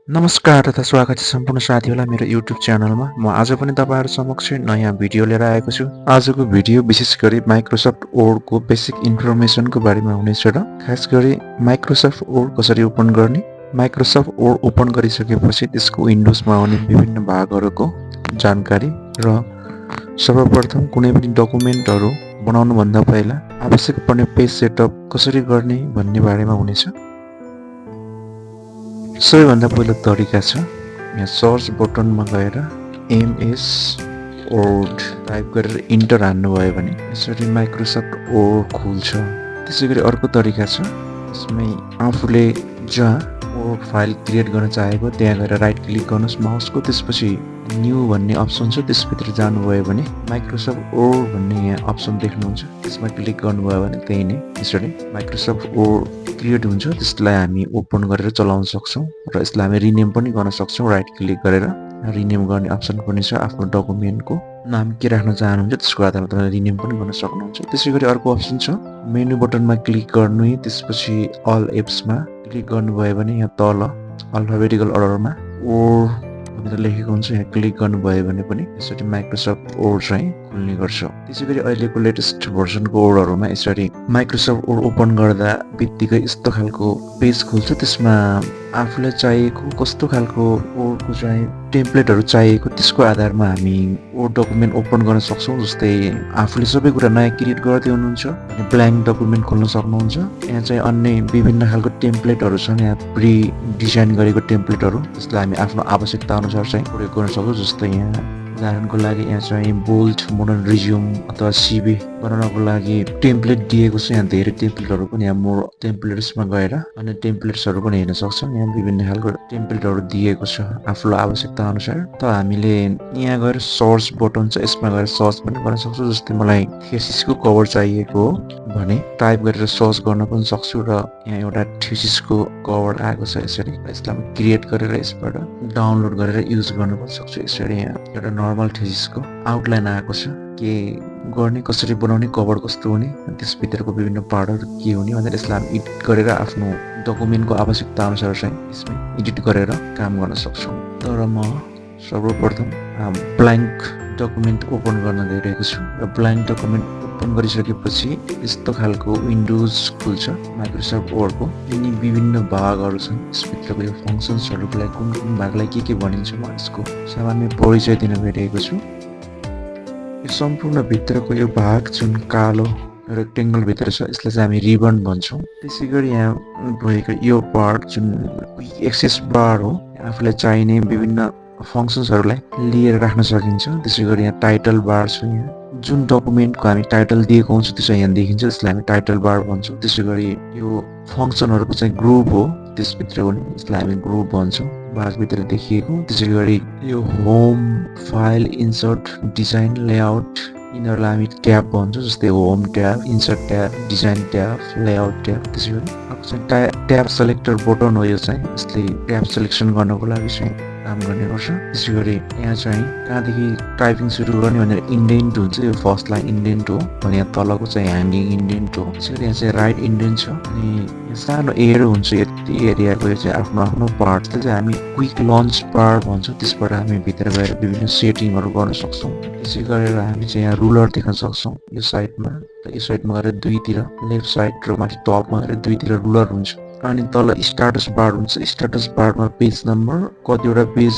नमस्कार तथा स्वागत छ सम्पूर्ण साथीहरूलाई मेरो युट्युब च्यानलमा। म आज पनि तपाईँहरू समक्ष नयाँ भिडियो लिएर आएको छु। आजको भिडियो विशेष गरी माइक्रोसफ्ट वर्डको बेसिक इन्फर्मेसनको बारेमा हुनेछ र खास गरी माइक्रोसफ्ट वर्ड कसरी ओपन गर्ने, माइक्रोसफ्ट वर्ड ओपन गरिसकेपछि त्यसको विन्डोजमा आउने विभिन्न भागहरूको जानकारी र सर्वप्रथम कुनै पनि डकुमेन्टहरू बनाउनुभन्दा पहिला आवश्यक पर्ने पेज सेटअप कसरी गर्ने भन्ने बारेमा हुनेछ। सबैभन्दा पहिलो तरिका छ यहाँ सर्च बटनमा गएर एमएस वर्ड टाइप गरेर इन्टर हान्नुभयो भने यसरी माइक्रोसफ्ट वर्ड खुल्छ। त्यसै गरी अर्को तरिका छ, यसमै आफूले जहाँ वर्ड फाइल क्रिएट गर्न चाहेको त्यहाँ गएर राइट क्लिक गर्नुहोस् माउसको, त्यसपछि न्यू भन्ने अप्सन छ त्यसभित्र जानुभयो भने माइक्रोसफ्ट वर्ड भन्ने यहाँ अप्सन देख्नुहुन्छ, त्यसमा क्लिक गर्नुभयो भने त्यही नै यसरी माइक्रोसफ्ट वर्ड क्रिएट हुन्छ। त्यसलाई हामी ओपन गरेर चलाउन सक्छौँ र यसलाई हामी रिनेम पनि गर्न सक्छौँ। राइट क्लिक गरेर रिनेम गर्ने अप्सन पनि छ। आफ्नो डकुमेन्टको नाम के राख्न चाहनुहुन्छ त्यसको आधारमा तपाईँ रिनेम पनि गर्न सक्नुहुन्छ। त्यसै गरी अर्को अप्सन छ मेनु बटनमा क्लिक गर्नु, त्यसपछि अल एप्समा क्लिक गर्नुभयो भने यहाँ तल अल्फाबेटिकल अर्डरमा वर्ड भनेर लेखेको हुन्छ, यहाँ क्लिक गर्नुभयो भने पनि यसरी माइक्रोसफ्ट वर्ड चाहिँ खुल्ने गर्छ। त्यसै गरी अहिलेको लेटेस्ट भर्जनको वर्डहरूमा यसरी माइक्रोसफ्ट वर्ड ओपन गर्दा बित्तिकै यस्तो खालको पेज खुल्छ। त्यसमा आफूलाई चाहिएको कस्तो खालको वर्डको चाहिँ टेम्प्लेटहरू चाहिएको त्यसको आधारमा हामी वर्ड डकुमेन्ट ओपन गर्न सक्छौँ। जस्तै आफूले सबै कुरा नयाँ क्रिएट गर्दै हुनुहुन्छ भने ब्ल्याङ्क डकुमेन्ट खोल्न सक्नुहुन्छ। यहाँ चाहिँ अन्य विभिन्न खालको टेम्प्लेटहरू छन्, यहाँ प्री डिजाइन गरेको टेम्प्लेटहरू, त्यसलाई हामी आफ्नो आवश्यकता अनुसार चाहिँ प्रयोग गर्न सक्छौँ। जस्तै यहाँ उदाहरणको लागि यहाँ चाहिँ बोल्ड मोडर्न रिज्युम अथवा सिभी बनाउनको लागि टेम्प्लेट दिएको छ। यहाँ धेरै टेम्प्लेटहरू पनि यहाँ मोर टेम्प्लेट्समा गएर अन्य टेम्प्लेट्सहरू पनि हेर्न सक्छौँ। यहाँ विभिन्न खालको टेम्प्लेटहरू दिएको छ आफूलाई आवश्यकता अनुसार। त हामीले यहाँ गएर सर्च बटन छ, यसमा गएर सर्च पनि गर्न सक्छौँ। जस्तै मलाई थेसिसको कभर चाहिएको हो भने टाइप गरेर सर्च गर्न पनि सक्छु र यहाँ एउटा थेसिसको कभर आएको छ। यसरी यसलाई क्रिएट गरेर यसबाट डाउनलोड गरेर युज गर्न पनि सक्छु। यसरी यहाँ एउटा नर्मल थेसिसको आउटलाइन आएको छ, के गर्ने, कसरी बनाउने, कभर कस्तो हुने, त्यसभित्रको विभिन्न पार्टहरू के हुने भनेर यसलाई हामी एडिट गरेर आफ्नो डकुमेन्टको आवश्यकता अनुसार चाहिँ यसमै एडिट गरेर काम गर्न सक्छौँ। तर म सर्वप्रथम ब्ल्याङ्क डकुमेन्ट ओपन गर्न गइरहेको छु र ब्ल्याङ्क डकुमेन्ट ओपन गरिसकेपछि यस्तो खालको विन्डोज खुल्छ माइक्रोसफ्ट वर्डको। यिनी विभिन्न भागहरू छन्, यसभित्रको यो फङ्सन्सहरूलाई कुन कुन भागलाई के भनिन्छ म यसको सामान्य परिचय दिन गइरहेको छु। यो सम्पूर्ण भित्रको यो भाग जुन कालो रेक्टेङ्गल भित्र छ यसलाई चाहिँ हामी रिबन भन्छौँ। त्यसै गरी यहाँ भएको यो पार्ट जुन क्विक एक्सेस बार हो, आफूलाई चाहिने विभिन्न फङ्सन्सहरूलाई लिएर राख्न सकिन्छ। त्यसै गरी यहाँ टाइटल बार छ, यहाँ जुन डकुमेन्टको हामी टाइटल दिएको हुन्छ त्यो चाहिँ यहाँ देखिन्छ, त्यसलाई हामी टाइटल बार भन्छौँ। त्यसै गरी यो फङ्सनहरूको चाहिँ ग्रुप हो, त्यसभित्र पनि यसलाई हामी ग्रुप भन्छौँ, भागभित्र देखिएको। त्यसै गरी यो home, file, insert, design, layout यिनीहरूलाई हामी ट्याब भन्छौँ। जस्तै home tab, insert tab, design tab, layout tab. त्यसै गरी अर्को चाहिँ ट्याब सेलेक्टर बटन हो, यो चाहिँ यसले ट्याब सेलेक्सन गर्नको लागि चाहिँ काम गर्ने गर्छ। त्यसै गरी यहाँ चाहिँ कहाँदेखि टाइपिङ सुरु गर्ने भनेर इन्डेन्ट हुन्छ, यो फर्स्ट लाइन इन्डेन्ट हो भने यहाँ तलको चाहिँ ह्याङ्गिङ इन्डेन्ट हो। त्यसै गरी यहाँ चाहिँ राइट इन्डेन्ट छ अनि यहाँ सानो एरो हुन्छ, यति एरियाको यो चाहिँ आफ्नो आफ्नो पार्ट चाहिँ हामी क्विक लन्च बार भन्छौँ। त्यसबाट हामी भित्र गएर विभिन्न सेटिङहरू गर्न सक्छौँ। त्यसै गरेर हामी चाहिँ यहाँ रुलर देख्न सक्छौँ यो साइडमा, र यो साइडमा गएर दुईतिर लेफ्ट साइड र माथि टपमा गएर दुईतिर रुलर हुन्छ। अनि तल स्ट्याटस बार हुन्छ, स्ट्याटस बारमा पेज नम्बर, कतिवटा पेज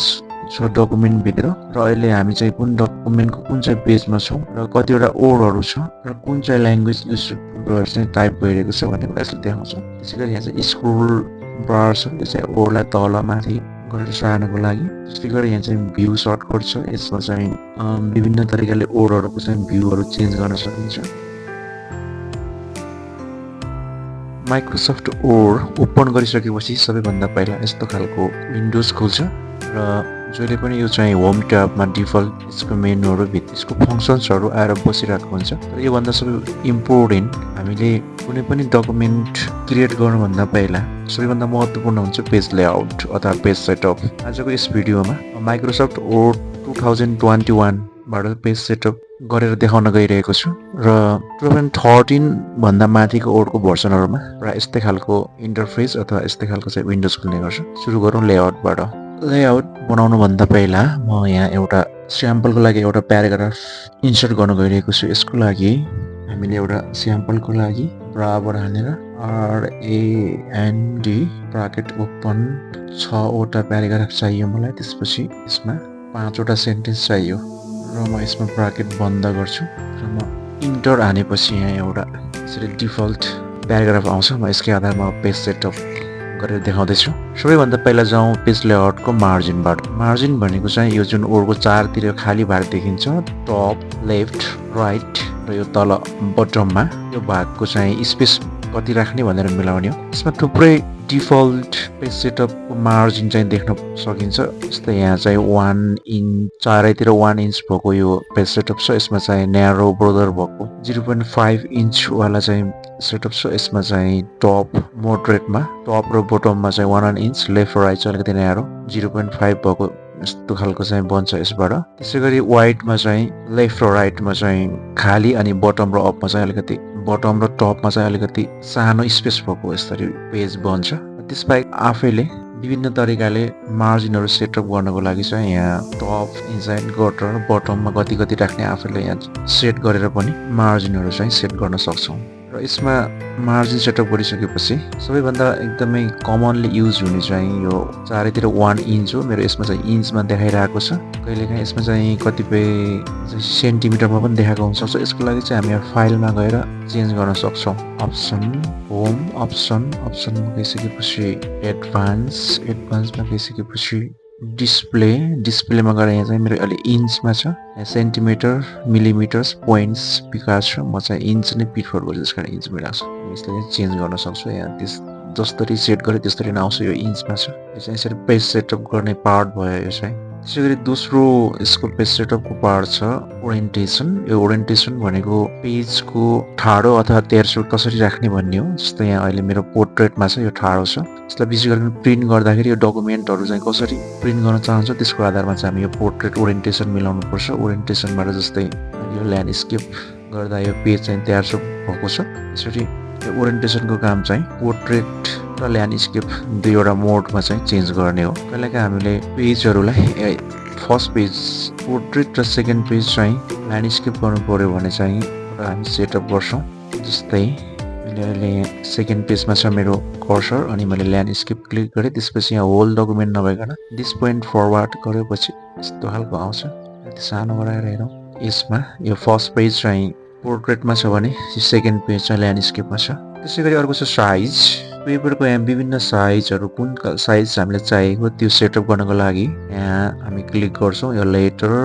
छ डकुमेन्टभित्र र अहिले हामी चाहिँ कुन डकुमेन्टको कुन चाहिँ पेजमा छौँ र कतिवटा वर्डहरू छ र कुन चाहिँ ल्याङ्ग्वेज युज गरेर चाहिँ टाइप भइरहेको छ भन्ने कुरा यसले देखाउँछ। त्यसै गरी यहाँ चाहिँ स्क्रोल बार छ, यो चाहिँ वर्डलाई तल माथि गरेर सार्नको लागि। त्यस्तै गरी यहाँ चाहिँ भ्यू सर्टकट छ, यसमा चाहिँ विभिन्न तरिकाले वर्डहरूको चाहिँ भ्यूहरू चेन्ज गर्न सकिन्छ। माइक्रोसफ्ट वर्ड ओपन गरिसकेपछि सबैभन्दा पहिला यस्तो खालको विन्डोज खुल्छ र जहिले पनि यो चाहिँ होम ट्याबमा डिफल्ट यसको मेनुहरू भित्र यसको फङ्सन्सहरू आएर बसिरहेको हुन्छ। तर योभन्दा सबै इम्पोर्टेन्ट हामीले कुनै पनि डकुमेन्ट क्रिएट गर्नुभन्दा पहिला सबैभन्दा महत्त्वपूर्ण हुन्छ पेज लेआउट अथवा पेज सेटअप। आजको यस भिडियोमा माइक्रोसफ्ट वर्ड 2021 बाट पेज सेटअप गरेर देखाउन गइरहेको छु र 2013 भन्दा माथिको ओडको भर्सनहरूमा प्राय यस्तै खालको इन्टरफेस अथवा यस्तै खालको चाहिँ विन्डोज खुल्ने गर्छ। सुरु गरौँ लेआउटबाट। लेआउट बनाउनुभन्दा पहिला म यहाँ एउटा स्याम्पलको लागि एउटा प्याराग्राफ इन्सर्ट गर्न गइरहेको छु। यसको लागि हामीले एउटा स्याम्पलको लागि बराबर हानेर RAND ब्राकेट ओपन 6वटा प्याराग्राफ चाहियो मलाई। त्यसपछि यसमा 5वटा सेन्टेन्स चाहियो र म यसमा ब्राकेट बन्द गर्छु र म इन्टर हानेपछि यहाँ एउटा यसरी डिफल्ट प्याराग्राफ आउँछ। म यसकै आधारमा पेज सेटअप गरेर देखाउँदैछु। सबैभन्दा पहिला जाउँ पेज लेआउटको मार्जिनबाट। मार्जिन भनेको चाहिँ यो जुन ओडको चारतिर खाली भाग देखिन्छ, टप, लेफ्ट, राइट र यो तल बटममा, यो भागको चाहिँ स्पेस कति राख्ने भनेर मिलाउने हो। यसमा थुप्रै डिफल्ट पेज सेटअपको मार्जिन चाहिँ देख्न सकिन्छ। जस्तै यहाँ चाहिँ 1 इन्च, चारैतिर 1 इन्च भएको यो पेज सेटअप छ। यसमा चाहिँ न्यारो बोर्डर भएको 0.5 इन्च वाला चाहिँ सेटअप छ। यसमा चाहिँ टप मोडरेटमा, टप र बटममा चाहिँ 1 इन्च, लेफ्ट राइट चाहिँ अलिकति न्यारो 0.5 भएको यस्तो खालको चाहिँ बन्छ यसबाट। त्यसै गरी वाइडमा चाहिँ लेफ्ट र राइटमा चाहिँ खाली अनि बटम र अपमा चाहिँ अलिकति, बटम र टपमा चाहिँ अलिकति सानो स्पेस भएको यसरी पेज बन्छ। त्यसबाहेक आफैले विभिन्न तरिकाले मार्जिनहरू सेटअप गर्नको लागि चाहिँ यहाँ टप, इन्साइड, गटर, बटममा कति कति राख्ने आफैले यहाँ सेट गरेर पनि मार्जिनहरू चाहिँ सेट गर्न सक्छौँ। र यसमा मार्जिन सेटअप गरिसकेपछि सबैभन्दा एकदमै कमनली युज हुने चाहिँ यो चारैतिर 1 इन्च हो। मेरो यसमा चाहिँ इन्चमा देखाइरहेको छ। कहिलेकाहीँ यसमा चाहिँ कतिपय सेन्टिमिटरमा पनि देखाएको हुनसक्छ। यसको लागि चाहिँ हामी यहाँ फाइलमा गएर चेन्ज गर्न सक्छौँ। अप्सन, होम, अप्सनमा गइसकेपछि एडभान्समा गइसकेपछि डिस्प्लेमा गएर यहाँ चाहिँ मेरो अलि इन्चमा छ। यहाँ सेन्टिमिटर, मिलिमिटर्स, पोइन्ट्स विकास छ। म चाहिँ इन्च नै प्रिफर गर्छु, त्यस कारण इन्च मिलाएको छ। यसले चेन्ज गर्न सक्छु। यहाँ त्यस जसरी सेट गरेँ त्यसरी नै आउँछ। यो इन्चमा छ। यो चाहिँ यसरी पेज सेटअप गर्ने पार्ट भयो यो चाहिँ। त्यसै गरी दोस्रो यसको पेज सेटअपको पार्ट छ ओरिएन्टेसन। यो ओरिएन्टेसन भनेको पेजको ठाडो अथवा तेर्सो कसरी राख्ने भन्ने हो। जस्तै यहाँ अहिले मेरो पोर्ट्रेटमा छ, यो ठाडो छ। यसलाई विशेष गरी प्रिन्ट गर्दाखेरि यो डकुमेन्टहरू चाहिँ कसरी प्रिन्ट गर्न चाहन्छ त्यसको आधारमा चाहिँ हामी यो पोर्ट्रेट ओरिएन्टेसन मिलाउनु पर्छ। ओरिएन्टेसनबाट जस्तै यो ल्यान्डस्केप गर्दा यो पेज चाहिँ तेर्सो भएको छ। त्यसरी यो ओरिएन्टेसनको काम चाहिँ पोर्ट्रेट र ल्यान्डस्केप दुईवटा मोडमा चाहिँ चेन्ज गर्ने हो। कहिलेकाहीँ हामीले पेजहरूलाई फर्स्ट पेज पोर्ट्रेट र सेकेन्ड पेज चाहिँ ल्यान्डस्केप गर्नु पर्यो भने चाहिँ हामी सेटअप गर्छौँ। जस्तै अहिले सेकेन्ड पेजमा छ मेरो कर्सर अनि मैले ल्यान्डस्केप क्लिक गरेँ। त्यसपछि यहाँ होल डकुमेन्ट नभइकन दिस पोइन्ट फरवार्ड गरेपछि यस्तो खालको आउँछ। यति सानो गराएर हेरौँ। यसमा यो फर्स्ट पेज चाहिँ पोर्ट्रेटमा छ भने सेकेन्ड पेज चाहिँ ल्यान्डस्केपमा छ। त्यसै गरी अर्को छ साइज। पेपरको यहाँ विभिन्न साइजहरू, कुन साइज हामीलाई चाहिएको त्यो सेटअप गर्नको लागि यहाँ हामी क्लिक गर्छौँ। यो लेटर,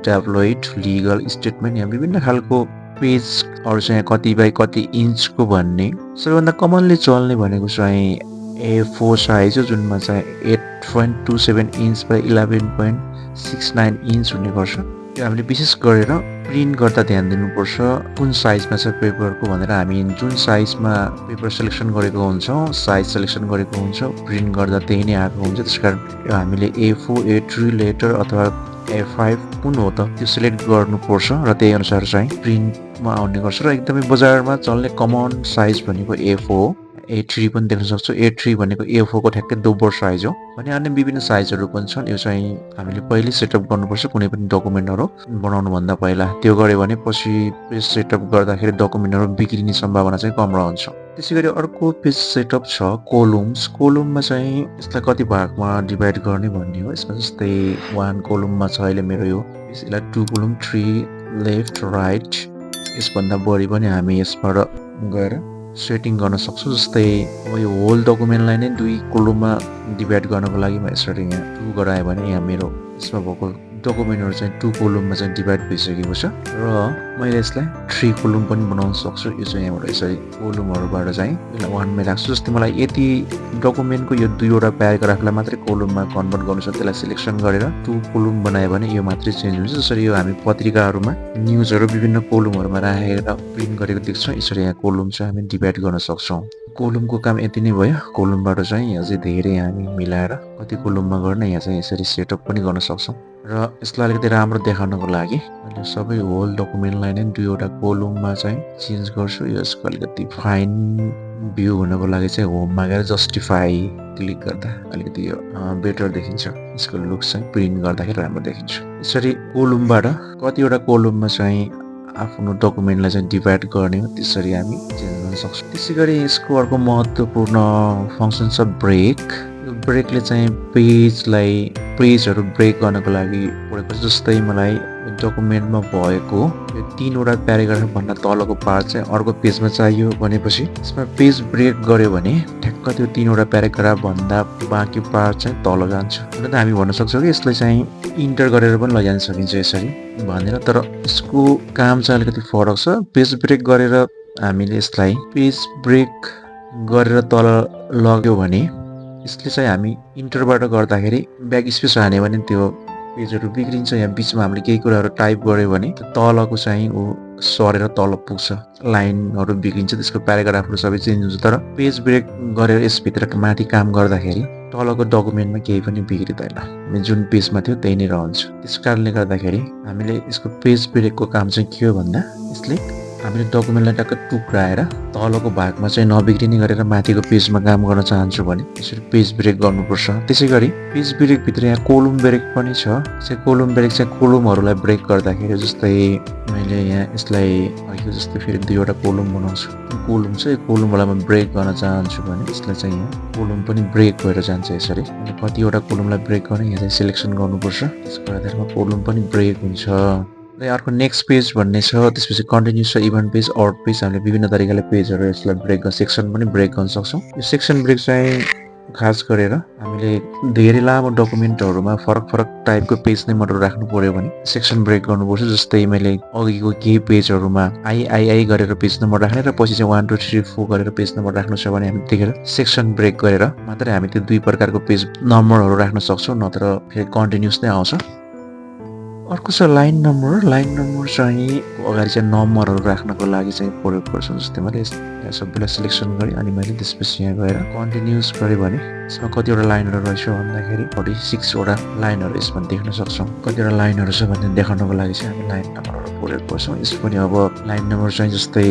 ट्याब्लोइड, लिगल स्टेटमेन्ट, यहाँ विभिन्न खालको पेजहरू चाहिँ कति बाई कति इन्चको भन्ने। सबैभन्दा कमनली चल्ने भनेको चाहिँ A4 साइज हो, जुनमा चाहिँ 8.27 इन्च बाई 11.69 इन्च हुने गर्छ। यो हामीले विशेष गरेर प्रिन्ट गर्दा ध्यान दिनुपर्छ कुन साइजमा छ पेपरको भनेर। हामी जुन साइजमा पेपर सेलेक्सन गरेको हुन्छौँ, साइज सेलेक्सन गरेको हुन्छ, प्रिन्ट गर्दा त्यही नै आएको हुन्छ। त्यसकारण यो हामीले A4, A3 लेटर अथवा A5 कुन हो त त्यो सिलेक्ट गर्नुपर्छ र त्यही अनुसार चाहिँ प्रिन्टमा आउने गर्छ। र एकदमै बजारमा चल्ने कमन साइज भनेको A4 हो। A3 पनि देख्न सक्छौँ। A3 भनेको A4 को ठ्याक्कै दोब्बर साइज हो। भने अन्य विभिन्न साइजहरू पनि छन्। यो चाहिँ हामीले पहिले सेटअप गर्नुपर्छ कुनै पनि डकुमेन्टहरू बनाउनुभन्दा पहिला। त्यो गऱ्यो भने पछि पेज सेटअप गर्दाखेरि डकुमेन्टहरू बिग्रिने सम्भावना चाहिँ कम रहन्छ। त्यसै गरी अर्को पेज सेटअप छ कोलुम्स। कोलुममा चाहिँ यसलाई कति भागमा डिभाइड गर्ने भन्ने हो। यसमा जस्तै 1 कोलुममा छ अहिले मेरो यो, यसलाई 2 कोलुम, 3 लेफ्ट राइट, यसभन्दा बढी पनि हामी यसबाट गएर सेटिङ गर्न सक्छौँ। जस्तै अब यो होल डकुमेन्टलाई नै 2 कोलुममा डिभाइड गर्नको लागि म यसरी यहाँ 2 गराएँ भने यहाँ मेरो यसमा भएको डकुमेन्टहरू चाहिँ 2 कोलुममा चाहिँ डिभाइड भइसकेको छ र मैले यसलाई 3 कोलुम पनि बनाउन सक्छु। यो चाहिँ यहाँबाट यसरी कोलुमहरूबाट चाहिँ यसलाई 1 मै राख्छु। जस्तै मलाई यति डकुमेन्टको यो 2वटा प्याराग्राफलाई मात्रै कोलुममा कन्भर्ट गर्नु छ, त्यसलाई सिलेक्सन गरेर 2 कोलुम बनायो भने यो मात्रै चेन्ज हुन्छ। जसरी यो हामी पत्रिकाहरूमा न्युजहरू विभिन्न कोलुमहरूमा राखेर प्रिन्ट गरेको देख्छौँ। यसरी यहाँ कोलुम चाहिँ हामी डिभाइड गर्न सक्छौँ। कोलुमको काम यति नै भयो। कोलुमबाट चाहिँ यहाँ चाहिँ धेरै हामी मिलाएर कति कोलुममा गर्ने यहाँ चाहिँ यसरी सेटअप पनि गर्न सक्छौँ। र यसलाई अलिकति राम्रो देखाउनको लागि मैले सबै होल डकुमेन्टलाई नै दुईवटा कोलममा चाहिँ चेन्ज गर्छु। यसको अलिकति फाइन भ्यू हुनको लागि चाहिँ होममा गएर जस्टिफाई क्लिक गर्दा अलिकति यो बेटर देखिन्छ। यसको लुक्स चाहिँ प्रिन्ट गर्दाखेरि राम्रो देखिन्छ। यसरी कोलमबाट कतिवटा कोलममा चाहिँ आफ्नो डकुमेन्टलाई चाहिँ डिभाइड गर्ने हो त्यसरी हामी चेन्ज गर्न सक्छौँ। त्यसै गरी यसको अर्को महत्त्वपूर्ण फङ्सन छ ब्रेक। यो ब्रेकले चाहिँ पेजहरू ब्रेक गर्नको लागि परेको छ। जस्तै मलाई डकुमेन्टमा भएको यो 3वटा प्याराग्राफ भन्दा तलको पार्ट चाहिँ अर्को पेजमा चाहियो भनेपछि यसमा पेज ब्रेक गर्यो भने ठ्याक्क त्यो 3वटा प्याराग्राफ भन्दा बाँकी पार्ट चाहिँ तल जान्छ। हुन त हामी भन्न सक्छौँ कि यसलाई चाहिँ इन्टर गरेर पनि लैजान सकिन्छ यसरी भनेर, तर यसको काम चाहिँ अलिकति फरक छ। पेज ब्रेक गरेर हामीले यसलाई पेज ब्रेक गरेर तल लग्यो भने यसले चाहिँ हामी इन्टरबाट गर्दाखेरि ब्याक स्पेस हान्यो भने त्यो पेजहरू बिग्रिन्छ। यहाँ बिचमा हामीले केही कुराहरू टाइप गऱ्यो भने तलको चाहिँ ऊ सरेर तल पुग्छ, लाइनहरू बिग्रिन्छ, त्यसको प्याराग्राफहरू सबै चेन्ज हुन्छ। तर पेज ब्रेक गरेर यसभित्र माथि काम गर्दाखेरि तलको डकुमेन्टमा केही पनि बिग्रिँदैन, हामी जुन पेजमा थियो त्यही नै रहन्छ। त्यस कारणले गर्दाखेरि हामीले यसको पेज ब्रेकको काम चाहिँ के हो भन्दा यसले हामीले डकुमेन्टलाई टक्क टुक्राएर तलको भागमा चाहिँ नबिग्रिने गरेर माथिको पेजमा काम गर्न चाहन्छु भने यसरी पेज ब्रेक गर्नुपर्छ। त्यसै गरी पेज ब्रेकभित्र यहाँ कोलम ब्रेक पनि छ। चाहिँ कोलम ब्रेक चाहिँ कोलमहरूलाई ब्रेक गर्दाखेरि जस्तै मैले यहाँ यसलाई अघिको जस्तै फेरि 2वटा कोलम बनाउँछु। कोलम छ, यो कोलमलाई म ब्रेक गर्न चाहन्छु भने यसलाई चाहिँ यहाँ कोलम पनि ब्रेक भएर जान्छ। यसरी मैले कतिवटा कोलमलाई ब्रेक गर्ने यहाँ चाहिँ सिलेक्सन गर्नुपर्छ, त्यसको आधारमा कोलम पनि ब्रेक हुन्छ। र अर्को नेक्स्ट पेज भन्ने छ, त्यसपछि कन्टिन्युस छ, इभेन्ट पेज, आउट पेज। हामीले विभिन्न तरिकाले पेजहरू यसलाई ब्रेक गर्न सेक्सन पनि ब्रेक गर्न सक्छौँ। यो सेक्सन ब्रेक चाहिँ खास गरेर हामीले धेरै लामो डकुमेन्टहरूमा फरक टाइपको पेज नम्बरहरू राख्नु पर्यो भने सेक्सन ब्रेक गर्नुपर्छ। जस्तै मैले अघिको केही पेजहरूमा आई गरेर पेज नम्बर राख्ने र पछि चाहिँ 1 2 3 4 गरेर पेज नम्बर राख्नु छ भने हामी त्यतिखेर सेक्सन ब्रेक गरेर मात्रै हामी त्यो 2 प्रकारको पेज नम्बरहरू राख्न सक्छौँ, नत्र फेरि कन्टिन्युस नै आउँछ। अर्को छ लाइन नम्बर। लाइन नम्बर चाहिँ अगाडि चाहिँ नम्बरहरू राख्नको लागि चाहिँ प्रयोग गर्छु। जस्तै मैले यहाँ सबैलाई सिलेक्सन गरेँ अनि मैले त्यसपछि यहाँ गएर कन्टिन्युस गरेँ भने यसमा कतिवटा लाइनहरू रहेछ भन्दाखेरि 46वटा लाइनहरू यसमा देख्न सक्छौँ। कतिवटा लाइनहरू छ भने देखाउनको लागि चाहिँ हामी लाइन नम्बरहरू प्रयोग गर्छौँ। यसो पनि अब लाइन नम्बर चाहिँ जस्तै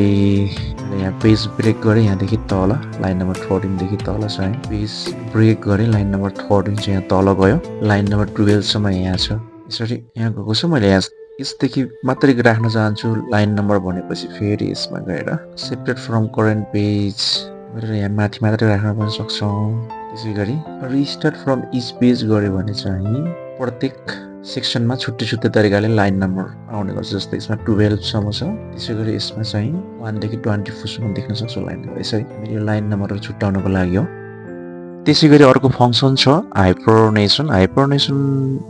यहाँ पेज ब्रेक गरेँ, यहाँदेखि तल लाइन नम्बर 14 देखि तल चाहिँ पेज ब्रेक गरेँ, लाइन नम्बर 14 चाहिँ यहाँ तल गयो, लाइन नम्बर 12 सम्म यहाँ छ। यसरी यहाँ गएको छु। मैले यहाँ यसदेखि मात्रै राख्न चाहन्छु लाइन नम्बर भनेपछि फेरि यसमा गएर सेपरेट फ्रम करेन्ट पेज गरेर यहाँ माथि मात्रै राख्न पनि सक्छौँ। त्यसै गरी रिस्टार्ट फ्रम इच पेज गऱ्यो भने चाहिँ प्रत्येक सेक्सनमा छुट्टै तरिकाले लाइन नम्बर आउने गर्छ। जस्तै यसमा 12 सम्म छ, त्यसै गरी यसमा चाहिँ 1 देखि 24 सम्म देख्न सक्छौँ लाइन नम्बर। यसरी हामीले यो लाइन नम्बरहरू छुट्याउनको लागि हो। त्यसै गरी अर्को फङ्सन छ हाइपरनेसन। हाइपरनेसन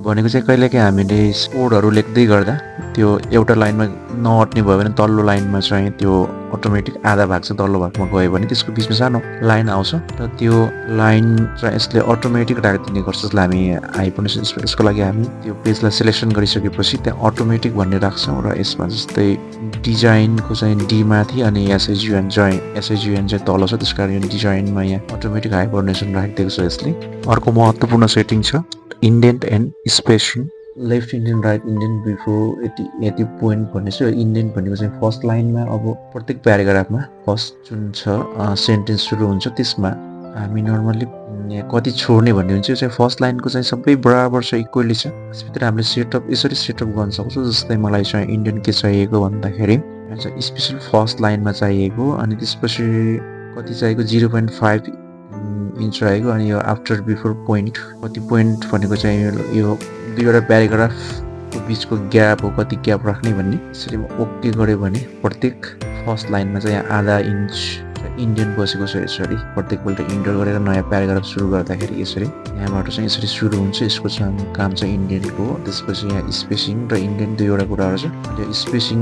भनेको चाहिँ कहिलेकाहीँ हामीले कोडहरू लेख्दै गर्दा त्यो एउटा लाइनमा नअट्ने भयो भने तल्लो लाइनमा चाहिँ त्यो अटोमेटिक आधा भाग चाहिँ तल्लो भागमा गयो भने त्यसको बिचमा सानो लाइन आउँछ र त्यो लाइन चाहिँ यसले अटोमेटिक राखिदिने गर्छ। जसलाई हामी हाइपरनेसन, यसको लागि हामी त्यो पेजलाई सिलेक्सन गरिसकेपछि त्यहाँ अटोमेटिक भन्ने राख्छौँ र यसमा जस्तै डिजाइनको चाहिँ डी माथि अनि एसएचयुएन चाहिँ तल छ, त्यस कारण यो डिजाइनमा यहाँ अटोमेटिक हाइपरनेसन राखिदिएको छ यसले। अर्को महत्त्वपूर्ण सेटिङ छ indent and spacing. Left indent, right indent, before यति पोइन्ट भन्ने छ। इन्डेन्ट भनेको चाहिँ फर्स्ट लाइनमा अब प्रत्येक प्याराग्राफमा फर्स्ट जुन छ सेन्टेन्स सुरु हुन्छ त्यसमा हामी नर्मल्ली कति छोड्ने भन्ने हुन्छ। यो चाहिँ फर्स्ट लाइनको चाहिँ सबै बराबर छ, इक्वली छ। त्यसभित्र हामीले यसरी सेटअप गर्न सक्छौँ। जस्तै मलाई चाहिँ इन्डेन्ट के चाहिएको भन्दाखेरि यहाँ चाहिँ स्पेसल फर्स्ट लाइनमा चाहिएको, अनि त्यसपछि कति चाहिएको 0.5 इन्च चाहिएको, अनि यो आफ्टर बिफोर पोइन्ट कति पोइन्ट भनेको चाहिँ यो 2वटा प्याराग्राफको बिचको ग्याप हो, कति ग्याप राख्ने भन्ने। यसरी ओके गऱ्यो भने प्रत्येक फर्स्ट लाइनमा चाहिँ यहाँ आधा इन्च इन्डेन्ट बसेको छ। यसरी प्रत्येकपल्ट इन्टर गरेर नयाँ प्याराग्राफ सुरु गर्दाखेरि यसरी यहाँबाट चाहिँ यसरी सुरु हुन्छ। यसको चाहिँ काम चाहिँ इन्डेन्टको हो। त्यसपछि यहाँ स्पेसिङ र इन्डेन्ट दुईवटा कुराहरू छ। यो स्पेसिङ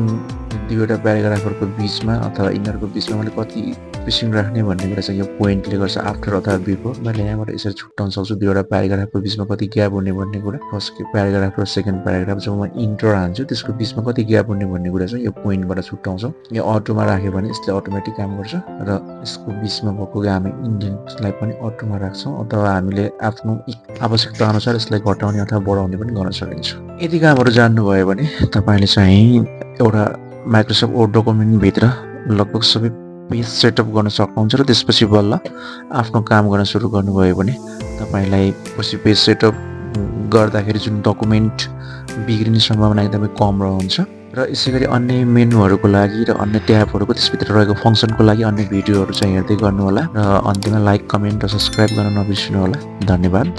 दुईवटा प्याराग्राफहरूको बिचमा अथवा इनरको बिचमा मैले कति स्पेसिङ राख्ने भन्ने कुरा चाहिँ यो पोइन्टले गर्छ आफ्टर अथवा बिफोर मैले यहाँबाट यसरी छुट्याउन सक्छु दुईवटा प्याराग्राफको बिचमा कति ग्याप हुने भन्ने कुरा फर्स्ट प्याराग्राफ र सेकेन्ड प्याराग्राफ जब म इन्टर हान्छु त्यसको बिचमा कति ग्याप हुने भन्ने कुरा चाहिँ यो पोइन्टबाट छुट्याउँछौँ यो अटोमा राख्यो भने यसले अटोमेटिक काम गर्छ र यसको बिचमा भएको हामी इन्डेन्टलाई पनि अटोमा राख्छौँ अथवा हामीले आफ्नो आवश्यकता अनुसार यसलाई घटाउने अथवा बढाउने पनि गर्न सकिन्छ यदि कामहरू जान्नुभयो भने तपाईँले चाहिँ एउटा माइक्रोसफ्ट वर्ड डकुमेन्टभित्र लगभग सबै पेज सेटअप गर्न सक्नुहुन्छ र त्यसपछि बल्ल आफ्नो काम गर्न सुरु गर्नुभयो भने तपाईँलाई पछि पेज सेटअप गर्दाखेरि जुन डकुमेन्ट बिग्रिने सम्भावना एकदमै कम रहन्छ र यसै गरी अन्य मेनुहरूको लागि र अन्य ट्याबहरूको त्यसभित्र रहेको फङ्सनको लागि अन्य भिडियोहरू चाहिँ हेर्दै गर्नुहोला र अन्त्यमा लाइक कमेन्ट र सब्सक्राइब गर्न नबिर्सिनु होला धन्यवाद।